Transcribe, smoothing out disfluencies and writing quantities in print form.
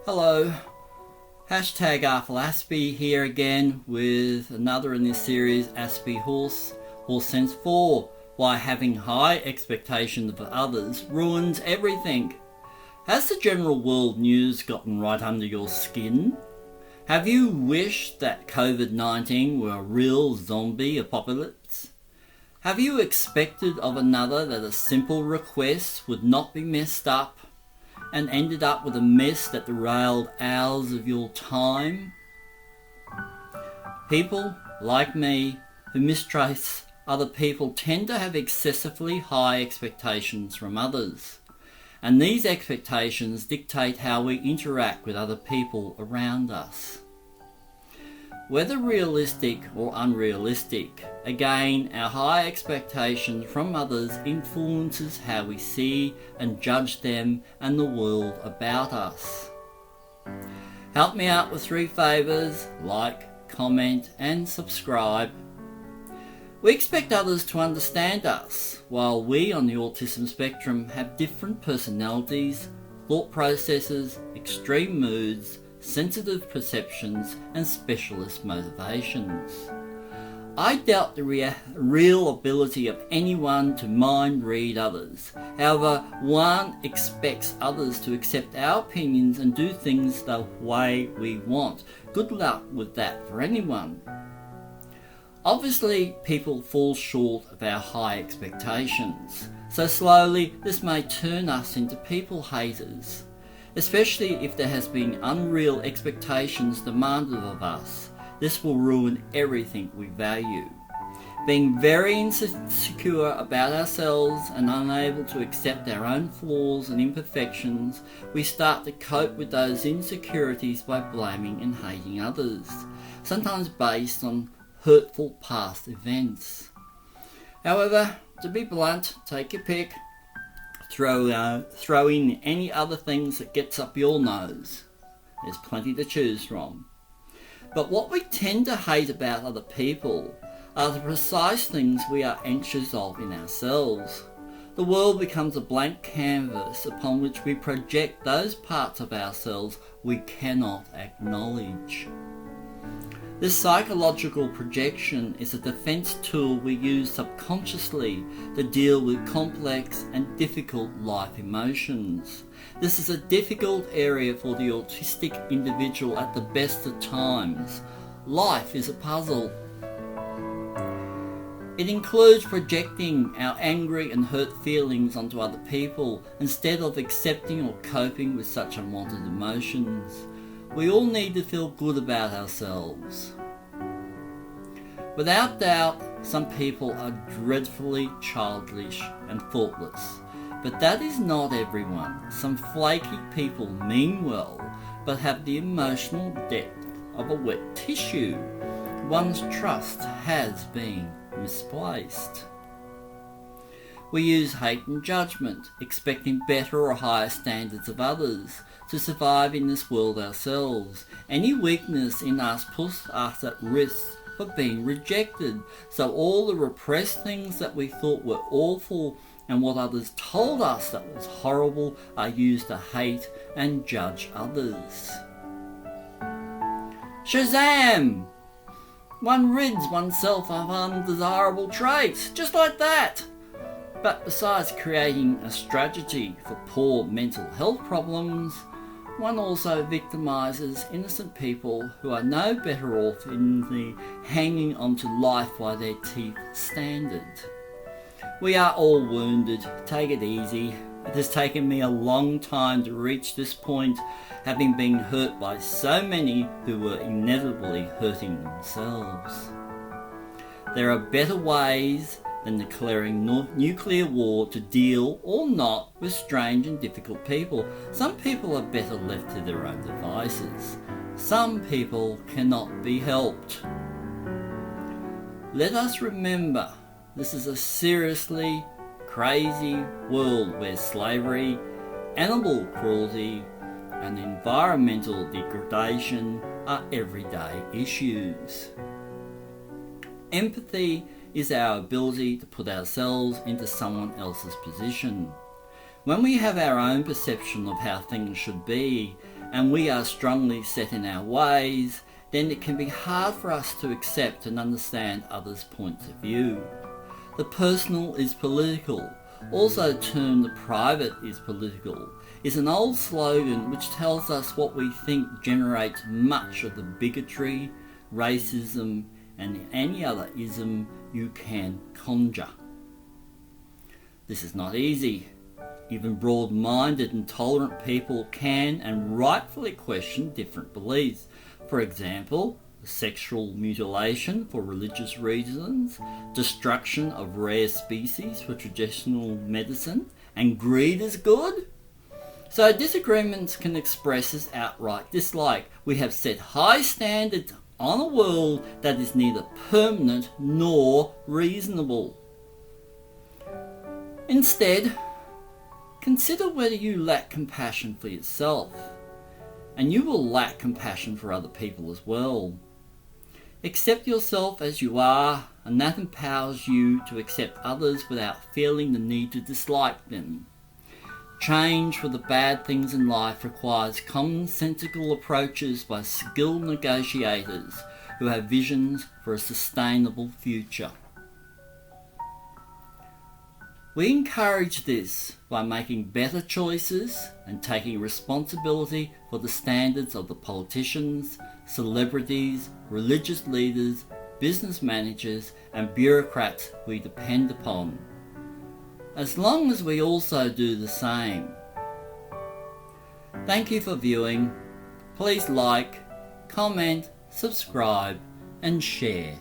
Hello, hashtag Aspie here again with another in this series, Aspie Horse Sense 4, why having high expectations of others ruins everything. Has the general world news gotten right under your skin? Have you wished that COVID-19 were a real zombie apocalypse? Have you expected of another that a simple request would not be messed up and ended up with a mess that derailed hours of your time? People, like me, who mistrust other people tend to have excessively high expectations from others. And these expectations dictate how we interact with other people around us. Whether realistic or unrealistic, again, our high expectations from others influences how we see and judge them and the world about us. Help me out with 3 favours: like, comment and subscribe. We expect others to understand us, while we on the autism spectrum have different personalities, thought processes, extreme moods, sensitive perceptions and specialist motivations. I doubt the real ability of anyone to mind read others. However, one expects others to accept our opinions and do things the way we want. Good luck with that for anyone. Obviously, people fall short of our high expectations, so slowly this may turn us into people haters, especially if there has been unreal expectations demanded of us. This will ruin everything we value. Being very insecure about ourselves and unable to accept our own flaws and imperfections, we start to cope with those insecurities by blaming and hating others, sometimes based on hurtful past events. However, to be blunt, take your pick. Throw in any other things that gets up your nose. There's plenty to choose from. But what we tend to hate about other people are the precise things we are anxious of in ourselves. The world becomes a blank canvas upon which we project those parts of ourselves we cannot acknowledge. This psychological projection is a defense tool we use subconsciously to deal with complex and difficult life emotions. This is a difficult area for the autistic individual at the best of times. Life is a puzzle. It includes projecting our angry and hurt feelings onto other people instead of accepting or coping with such unwanted emotions. We all need to feel good about ourselves. Without doubt, some people are dreadfully childish and thoughtless, but that is not everyone. Some flaky people mean well, but have the emotional depth of a wet tissue. One's trust has been misplaced. We use hate and judgment, expecting better or higher standards of others to survive in this world ourselves. Any weakness in us puts us at risk of being rejected, so all the repressed things that we thought were awful and what others told us that was horrible are used to hate and judge others. Shazam! One rids oneself of undesirable traits, just like that. But besides creating a strategy for poor mental health problems, one also victimises innocent people who are no better off in the hanging onto life by their teeth standard. We are all wounded, take it easy. It has taken me a long time to reach this point, having been hurt by so many who were inevitably hurting themselves. There are better ways than declaring nuclear war to deal or not with strange and difficult people. Some people are better left to their own devices. Some people cannot be helped. Let us remember, this is a seriously crazy world where slavery, animal cruelty, and environmental degradation are everyday issues. Empathy is our ability to put ourselves into someone else's position. When we have our own perception of how things should be, and we are strongly set in our ways, then it can be hard for us to accept and understand others' points of view. The personal is political, also termed the private is political, is an old slogan which tells us what we think generates much of the bigotry, racism, and any other ism you can conjure. This is not easy. Even broad-minded and tolerant people can and rightfully question different beliefs. For example, sexual mutilation for religious reasons, destruction of rare species for traditional medicine, and greed is good. So disagreements can express as outright dislike. We have set high standards on a world that is neither permanent nor reasonable. Instead, consider whether you lack compassion for yourself, and you will lack compassion for other people as well. Accept yourself as you are, and that empowers you to accept others without feeling the need to dislike them. Change for the bad things in life requires commonsensical approaches by skilled negotiators who have visions for a sustainable future. We encourage this by making better choices and taking responsibility for the standards of the politicians, celebrities, religious leaders, business managers, and bureaucrats we depend upon, as long as we also do the same. Thank you for viewing. Please like, comment, subscribe, and share.